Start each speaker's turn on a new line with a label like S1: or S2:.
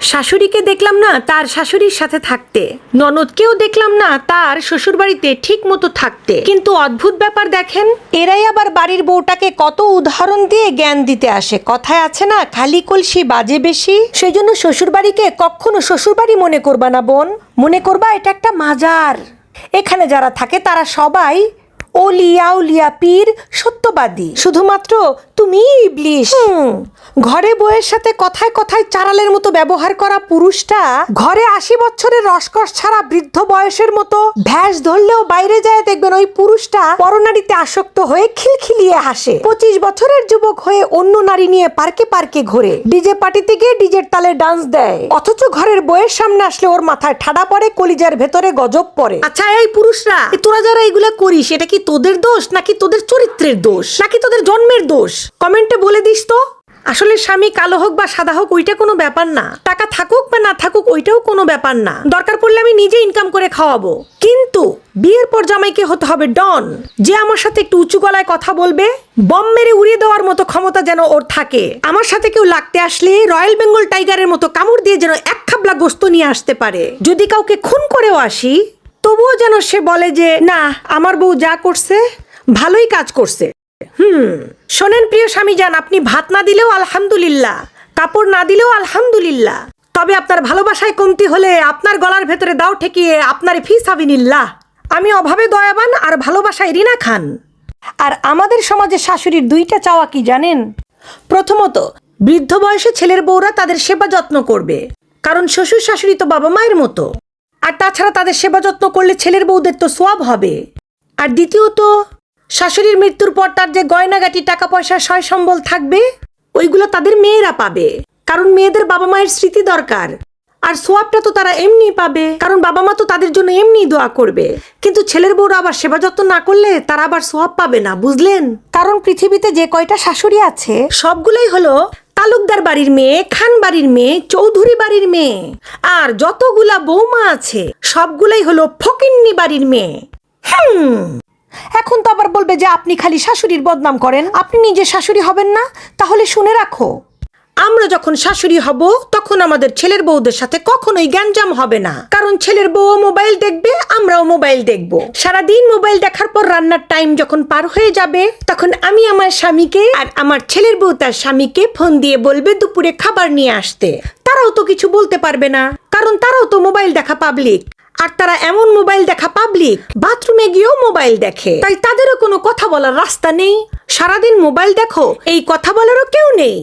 S1: শাশুড়িকে দেখলাম না তার শাশুড়ির সাথে থাকতে, ননদকেও দেখলাম না তার শ্বশুরবাড়িতে ঠিক মতো থাকতে। কিন্তু অদ্ভুত ব্যাপার দেখেন, এরাই আবার বাড়ির বউটাকে কত উদাহরণ দিয়ে জ্ঞান দিতে আসে। কথায় আছে না, খালি কলসি বাজে বেশি। সেই জন্য শ্বশুরবাড়িকে কখনো শ্বশুরবাড়ি মনে করবা না বোন, মনে করবা এটা একটা মাজার। এখানে যারা থাকে তারা সবাই ওলিয়া উলিয়া পীর সত্যবাদী, শুধুমাত্র তুমি ইবলিশ। ঘরে বউয়ের সাথে কথায় কথায় চারালের মতো ব্যবহার করা পুরুষটা ঘরে 80 বছরের রসকস ছাড়া বৃদ্ধ বয়সের মতো ভ্যাস ধরলেও বাইরে যায় দেখবেন ওই পুরুষটা পরনারীতে আসক্ত হয়ে খিলখিলিয়ে হাসে। 25 বছরের যুবক হয়ে অন্য নারী নিয়ে পার্কে পার্কে ঘুরে, ডিজে পার্টিতে গিয়ে ডিজের তালে ডান্স দেয়, অথচ ঘরের বউয়ের সামনে আসলে ওর মাথায় ঠাডা পড়ে, কলিজার ভেতরে গজব পড়ে। আচ্ছা এই পুরুষরা, তোরা যারা এগুলা করিস, এটা কি তোদের দোষ নাকি তোদের চরিত্রের দোষ নাকি তোদের জন্মের দোষ? কমেন্টে বলে দিস তো। আসলে স্বামী কালো হোক বা সাদা হোক ওইটা কোনো ব্যাপার না, টাকা থাকুক বা না থাকুক ওইটাও কোনো ব্যাপার না, দরকার পড়লে আমি নিজে ইনকাম করে খাওয়াবো। কিন্তু বিয়ের পর জামাইকে হতে হবে ডন, যে আমার সাথে একটু উঁচু গলায় কথা বলবে, বম মেরে উড়িয়ে দেওয়ার মতো ক্ষমতা যেন ওর থাকে। আমার সাথে কেউ লাগতে আসলে রয়্যাল বেঙ্গল টাইগারের মতো কামড় দিয়ে যেন এক খাবলা গোস্ত নিয়ে আসতে পারে। যদি কাউকে খুন করেও আসি তবুও যেন সে বলে যে না, আমার বউ যা করছে ভালোই কাজ করছে। শোনেন প্রিয় স্বামী যান, আপনি ভাত না দিলেও আলহামদুলিল্লাহ, কাপড় না দিলেও আলহামদুলিল্লাহ, তবে আপনার ভালোবাসায় কমতি হলে আপনার গলার ভেতরে দাও ঠেকিয়ে আপনার ফি সাবিনিল্লাহ। আমি অভাবে দয়াবান আর ভালোবাসায় রিনা খান। আর আমাদের সমাজে শাশুড়ির দুইটা চাওয়া কি জানেন? প্রথমত, বৃদ্ধ বয়সে ছেলের বউরা তাদের সেবা যত্ন করবে, কারণ শ্বশুর শাশুড়ি তো বাবা মায়ের মতো। আর তাছাড়া তাদের সেবা যত্ন করলে ছেলের বউদের তো সোয়াব হবে। আর দ্বিতীয়ত, শাশুড়ির মৃত্যুর পর তার যে গয়নাগাটি টাকা পয়সা সয় সম্বল থাকবে ওইগুলো তাদের মেয়েরা পাবে, কারণ মেয়েদের বাবা মায়ের স্মৃতি দরকার। আর সোয়াবটা তো তারা এমনি পাবে, কারণ বাবা মা তো তাদের জন্য এমনি দোয়া করবে। কিন্তু ছেলের বউরা আবার সেবা যত্ন না করলে তারা আবার সোয়াব পাবে না, বুঝলেন? কারণ পৃথিবীতে যে কয়টা শাশুড়ি আছে সবগুলোই হলো তালুকদার বাড়ির মেয়ে, খান বাড়ির মেয়ে, চৌধুরী বাড়ির মেয়ে। আর যতগুলা বৌমা আছে সবগুলাই হলো ফকিন্নি বাড়ির মেয়ে। এখন তো আবার বলবে যে আপনি খালি শাশুড়ির বদনাম করেন, আপনি নিজে শাশুড়ি হবেন না। তাহলে শুনে রাখো, আমরা যখন শাশুড়ি হব তখন আমাদের ছেলের বউদের সাথে কখনোই গ্যাঞ্জাম হবে না, কারণ ছেলের বউও মোবাইল দেখবে, আমরাও মোবাইল দেখব। সারাদিন মোবাইল দেখার পর রান্নার টাইম যখন পার হয়ে যাবে তখন আমি আমার স্বামীকে আর আমার ছেলের বউ তার স্বামীকে ফোন দিয়ে বলবে দুপুরে খাবার নিয়ে আসতে। তারাও তো কিছু বলতে পারবে না, কারণ তারাও তো মোবাইল দেখা পাবলিক। আর তারা এমন মোবাইল দেখা পাবলিক, বাথরুমে গিয়েও মোবাইল দেখে, তাই তাদেরও কোনো কথা বলার রাস্তা নেই। সারাদিন মোবাইল দেখো, এই কথা বলারও কেউ নেই।